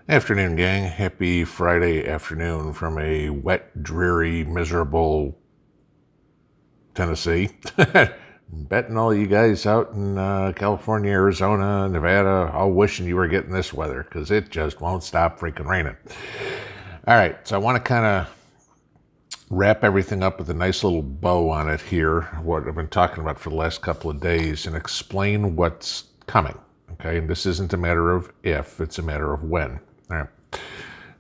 Afternoon, gang. Happy Friday afternoon from a wet, dreary, miserable Tennessee. Betting all you guys out in California, Arizona, Nevada, all wishing you were getting this weather because it just won't stop freaking raining. All right, so I want to kind of wrap everything up with a nice little bow on it here, what I've been talking about for the last couple of days, and explain what's coming. Okay, and this isn't a matter of if, it's a matter of when. All right. I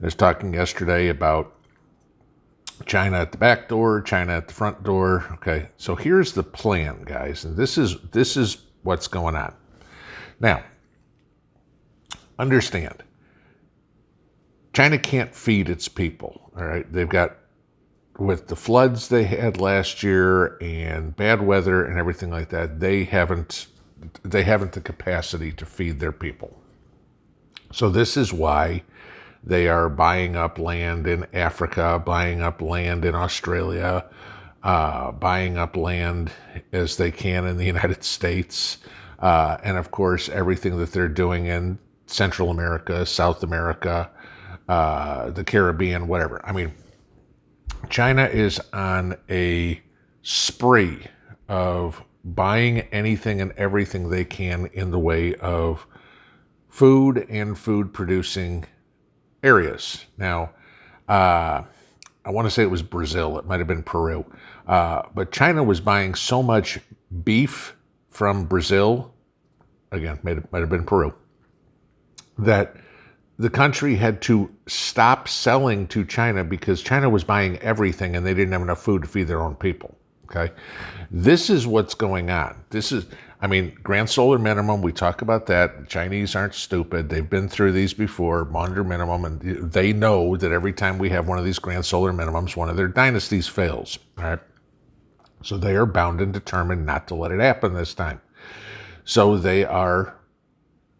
was talking yesterday about China at the back door, China at the front door. Okay, so here's the plan, guys, and this is what's going on. Now, understand, China can't feed its people. All right, they've got, with the floods they had last year and bad weather and everything like that, they haven't the capacity to feed their people. So this is why they are buying up land in Africa, buying up land in Australia, buying up land as they can in the United States, and of course everything that they're doing in Central America, South America, the Caribbean, whatever. I mean, China is on a spree of buying anything and everything they can in the way of food and food producing areas. Now, I want to say it was Brazil. It might have been Peru. But China was buying so much beef from Brazil, again, might have been Peru, that the country had to stop selling to China because China was buying everything and they didn't have enough food to feed their own people. Okay, this is what's going on. Grand solar minimum, we talk about that. The Chinese aren't stupid. They've been through these before, monitor minimum, and they know that every time we have one of these grand solar minimums, one of their dynasties fails. All right, so they are bound and determined not to let it happen this time. So they are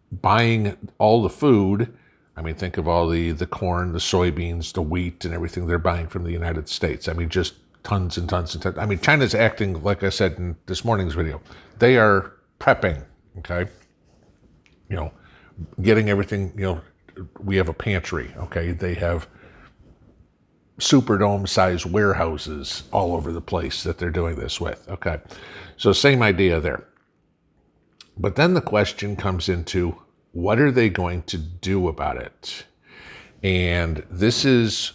buying all the food. I mean, think of all the corn, the soybeans, the wheat, and everything they're buying from the United States. I mean, just tons and tons and tons. I mean, China's acting, like I said in this morning's video, they are prepping, okay? Getting everything, we have a pantry, okay? They have Superdome-sized warehouses all over the place that they're doing this with, okay? So same idea there. But then the question comes into, what are they going to do about it? And this is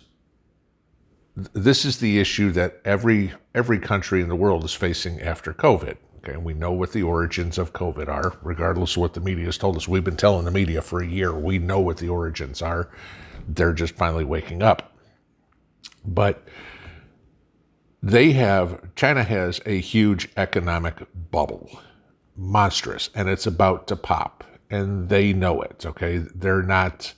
the issue that every country in the world is facing after COVID. Okay, and we know what the origins of COVID are, regardless of what the media has told us. We've been telling the media for a year. We know what the origins are. They're just finally waking up. But China has a huge economic bubble, monstrous, and it's about to pop. And they know it, okay? They're not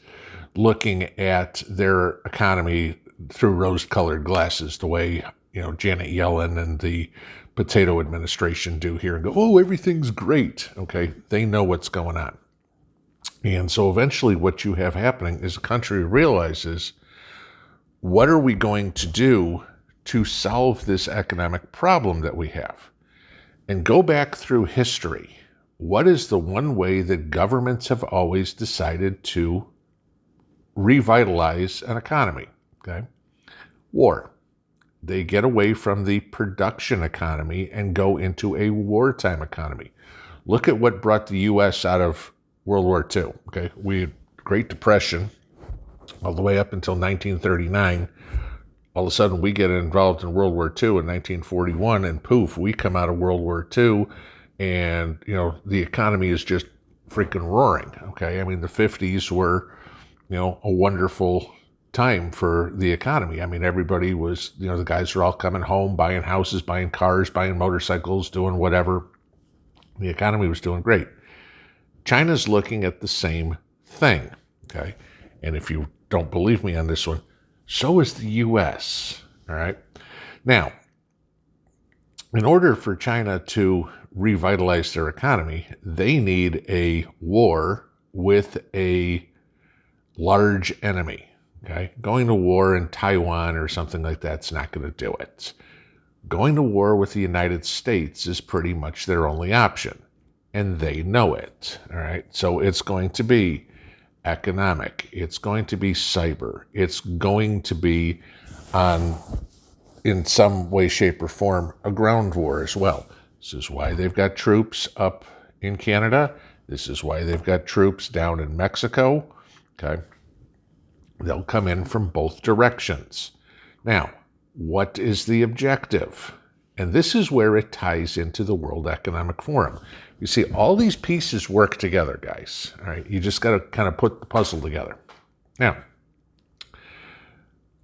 looking at their economy through rose-colored glasses the way, Janet Yellen and the potato administration do here and go, oh, everything's great, okay? They know what's going on. And so eventually what you have happening is the country realizes, what are we going to do to solve this economic problem that we have? And go back through history. What is the one way that governments have always decided to revitalize an economy? Okay, war. They get away from the production economy and go into a wartime economy. Look at what brought the U.S. out of World War II. Okay, we had Great Depression all the way up until 1939. All of a sudden, we get involved in World War II in 1941, and poof, we come out of World War II, and the economy is just freaking roaring. Okay, I mean, the 50s were, a wonderful time for the economy. I mean, everybody was, the guys were all coming home, buying houses, buying cars, buying motorcycles, doing whatever. The economy was doing great. China's looking at the same thing, okay? And if you don't believe me on this one, so is the U.S., all right? Now, in order for China to revitalize their economy, they need a war with a large enemy. Okay, going to war in Taiwan or something like that's not going to do it. Going to war with the United States is pretty much their only option, and they know it. All right, so it's going to be economic. It's going to be cyber. It's going to be in some way, shape, or form, a ground war as well. This is why they've got troops up in Canada. This is why they've got troops down in Mexico. Okay. They'll come in from both directions. Now, what is the objective? And this is where it ties into the World Economic Forum. You see, all these pieces work together, guys. All right. You just got to kind of put the puzzle together. Now,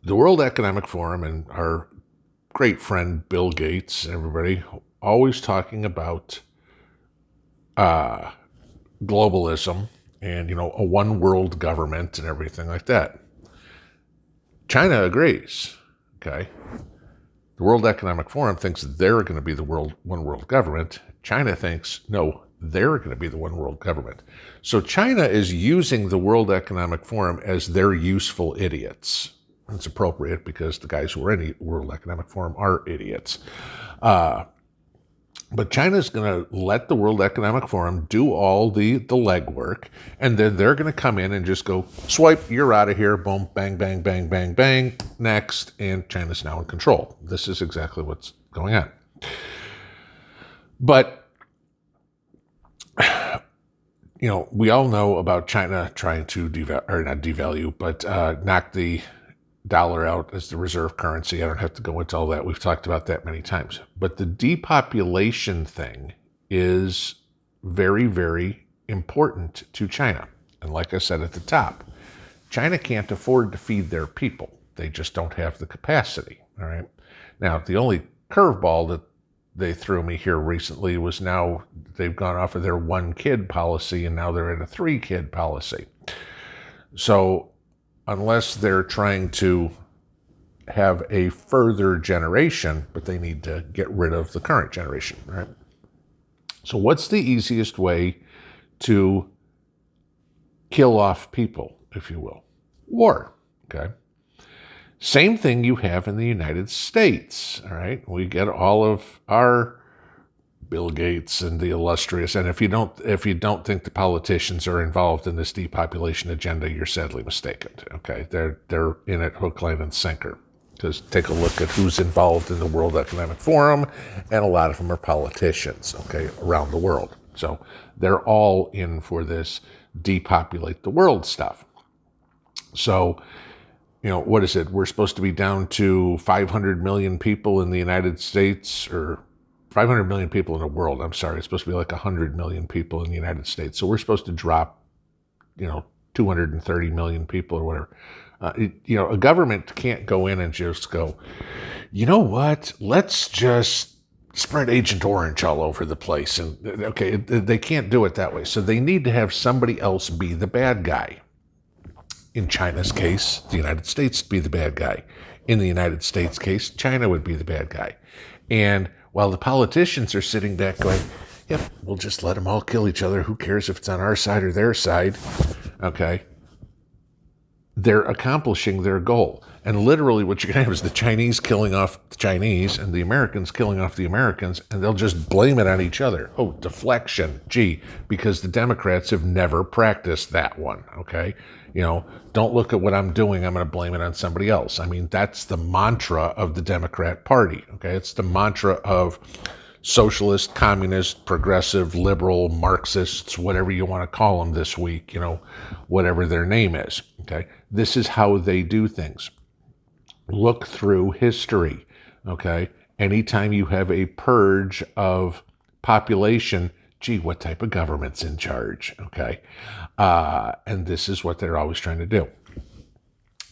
the World Economic Forum and our great friend Bill Gates, everybody, always talking about globalism and, a one world government and everything like that. China agrees, okay? The World Economic Forum thinks they're going to be the one world government. China thinks, no, they're going to be the one world government. So China is using the World Economic Forum as their useful idiots. It's appropriate because the guys who are in the World Economic Forum are idiots. But China's going to let the World Economic Forum do all the legwork, and then they're going to come in and just go, swipe, you're out of here, boom, bang, bang, bang, bang, bang, next, and China's now in control. This is exactly what's going on. But, we all know about China trying to knock the dollar out as the reserve currency. I don't have to go into all that. We've talked about that many times. But the depopulation thing is very, very important to China. And like I said at the top, China can't afford to feed their people. They just don't have the capacity. All right. Now, the only curveball that they threw me here recently was now they've gone off of their 1-kid policy and now they're in a 3-kid policy. So unless they're trying to have a further generation, but they need to get rid of the current generation, right? So what's the easiest way to kill off people, if you will? War, okay? Same thing you have in the United States, all right? We get all of our Bill Gates and the illustrious, and if you don't think the politicians are involved in this depopulation agenda, you're sadly mistaken. Okay, they're in it hook, line, and sinker. Just take a look at who's involved in the World Economic Forum, and a lot of them are politicians. Okay, around the world, so they're all in for this depopulate the world stuff. So, what is it? We're supposed to be down to 500 million people in the United States, or 500 million people in the world. I'm sorry. It's supposed to be like 100 million people in the United States. So we're supposed to drop, 230 million people or whatever. A government can't go in and just go, you know what? Let's just spread Agent Orange all over the place. And okay, they can't do it that way. So they need to have somebody else be the bad guy. In China's case, the United States would be the bad guy. In the United States case, China would be the bad guy. And while the politicians are sitting back going, yep, we'll just let them all kill each other. Who cares if it's on our side or their side? Okay. They're accomplishing their goal. And literally what you're going to have is the Chinese killing off the Chinese and the Americans killing off the Americans, and they'll just blame it on each other. Oh, deflection. Gee, because the Democrats have never practiced that one. Okay. Don't look at what I'm doing. I'm going to blame it on somebody else. I mean, that's the mantra of the Democrat Party. Okay. It's the mantra of socialist, communist, progressive, liberal, Marxists, whatever you want to call them this week, whatever their name is. Okay. This is how they do things. Look through history. Okay. Anytime you have a purge of population, gee, what type of government's in charge? Okay. And this is what they're always trying to do.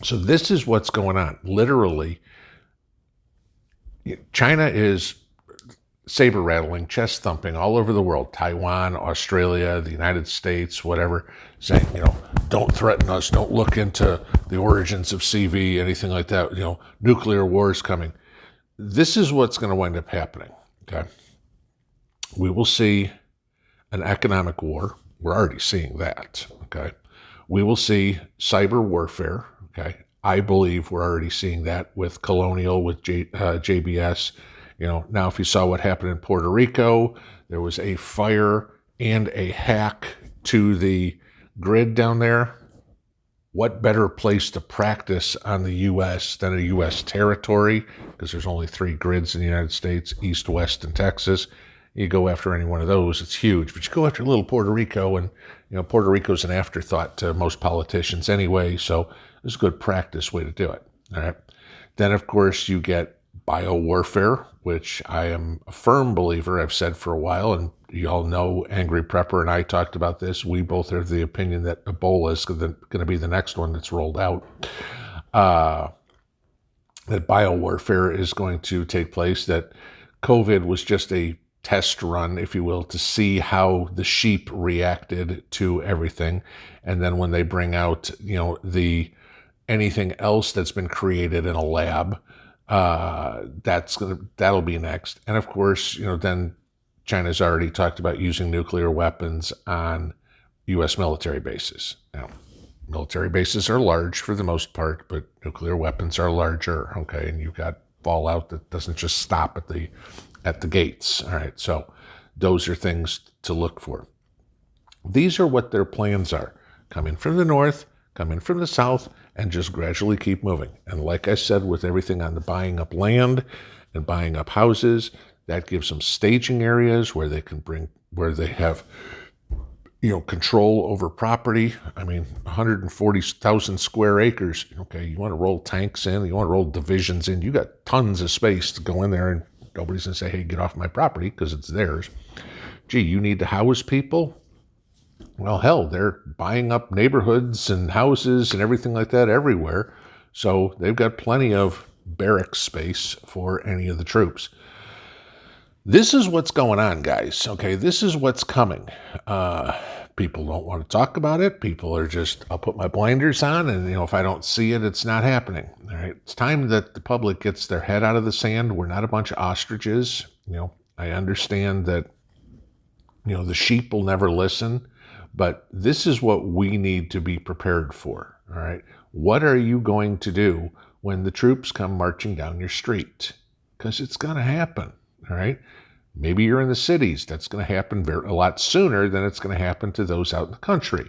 So this is what's going on. Literally, China is saber rattling, chest thumping all over the world, Taiwan, Australia, the United States, whatever, saying, don't threaten us, don't look into the origins of CV, anything like that, nuclear war is coming. This is what's going to wind up happening, okay? We will see an economic war. We're already seeing that, okay? We will see cyber warfare, okay? I believe we're already seeing that with Colonial, with JBS. Now if you saw what happened in Puerto Rico, there was a fire and a hack to the grid down there. what better place to practice on the U.S. than a U.S. territory? Because there's only 3 grids in the United States, East, West, and Texas. You go after any one of those, it's huge. But you go after little Puerto Rico, and Puerto Rico's an afterthought to most politicians anyway, so it's a good practice way to do it. All right. Then, of course, you get biowarfare, which I am a firm believer, I've said for a while, and you all know Angry Prepper and I talked about this. We both have the opinion that Ebola is going to be the next one that's rolled out. That biowarfare is going to take place, that COVID was just a test run, if you will, to see how the sheep reacted to everything. And then when they bring out, anything else that's been created in a lab, that'll be next. And of course, then China's already talked about using nuclear weapons on U.S. military bases. Now, military bases are large for the most part, but nuclear weapons are larger. Okay, and you've got fallout that doesn't just stop at the gates. All right, so those are things to look for. These are what their plans are. Come in from the north, come in from the south, and just gradually keep moving. And like I said, with everything on the buying up land and buying up houses, that gives them staging areas where they have control over property. I mean, 140,000 square acres. Okay, you want to roll tanks in, you want to roll divisions in, you got tons of space to go in there, and nobody's going to say, hey, get off my property, because it's theirs. Gee, you need to house people? Well, hell, they're buying up neighborhoods and houses and everything like that everywhere. So they've got plenty of barrack space for any of the troops. This is what's going on, guys. Okay, this is what's coming. People don't want to talk about it. People are just, I'll put my blinders on, and if I don't see it, it's not happening. All right, it's time that the public gets their head out of the sand. We're not a bunch of ostriches. I understand that the sheep will never listen, but this is what we need to be prepared for. All right, what are you going to do when the troops come marching down your street? Because it's going to happen. All right. Maybe you're in the cities. That's going to happen a lot sooner than it's going to happen to those out in the country.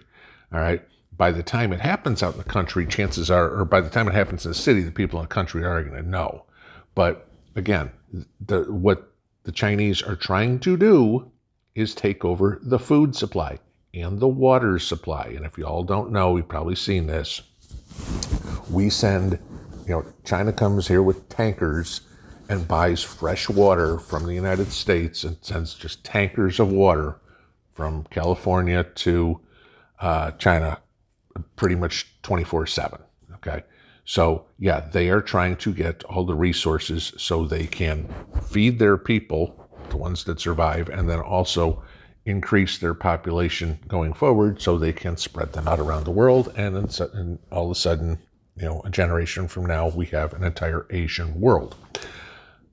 All right. By the time it happens out in the country, chances are, or by the time it happens in the city, the people in the country are going to know. But again, what the Chinese are trying to do is take over the food supply and the water supply. And if you all don't know, you've probably seen this. We send, China comes here with tankers and buys fresh water from the United States and sends just tankers of water from California to China pretty much 24/7, okay? So, yeah, they are trying to get all the resources so they can feed their people, the ones that survive, and then also increase their population going forward so they can spread them out around the world. And then all of a sudden, a generation from now, we have an entire Asian world.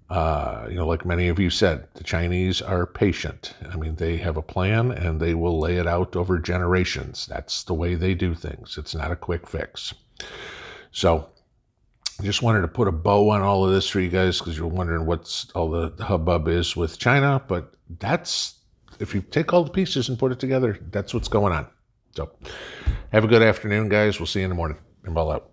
Like many of you said, the Chinese are patient. I mean, they have a plan and they will lay it out over generations. That's the way they do things. It's not a quick fix. So I just wanted to put a bow on all of this for you guys, because you're wondering what's all the hubbub is with China. But if you take all the pieces and put it together, that's what's going on. So have a good afternoon, guys. We'll see you in the morning. Pinball out.